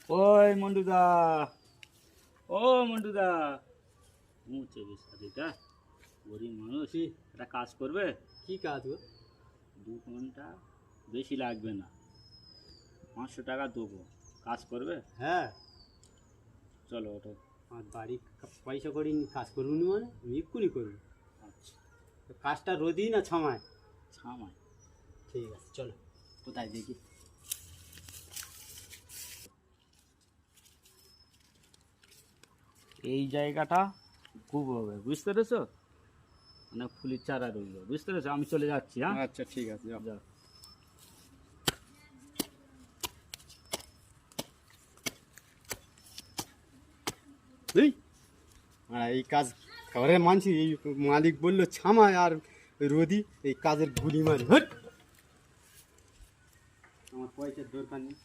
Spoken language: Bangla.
ওই মন্টুদা, ও মন্টুদা, মুছে বিস্তারিটা গরিব মানুষ একটা কাজ করবে। কি কাজ গো? 2 ঘন্টা, বেশি লাগবে না, 500 টাকা দেবো, কাজ করবে? হ্যাঁ, চলো ওঠো। আমার বাড়ি পয়সা করি কাজ করবো নি মানে আমি এক্ষুনি করবো। আচ্ছা, তো কাজটা রোদই না ছামায়? ছামাই। ঠিক আছে চলো। কোথায় দেখি? এই জায়গাটা খুব হবে, বুঝতে পেরেছো? মানে ফুলের চারা রইল, বুঝতে পেরেছো? আমি চলে যাচ্ছি। হ্যাঁ, আচ্ছা ঠিক আছে যাও। যাও। এই এই কাজ ঘরে মানছি, এই মালিক বললো ছামায় আর ওই রোদি এই কাজের গুলি মারি হট। আমার পয়সার দরকার নেই।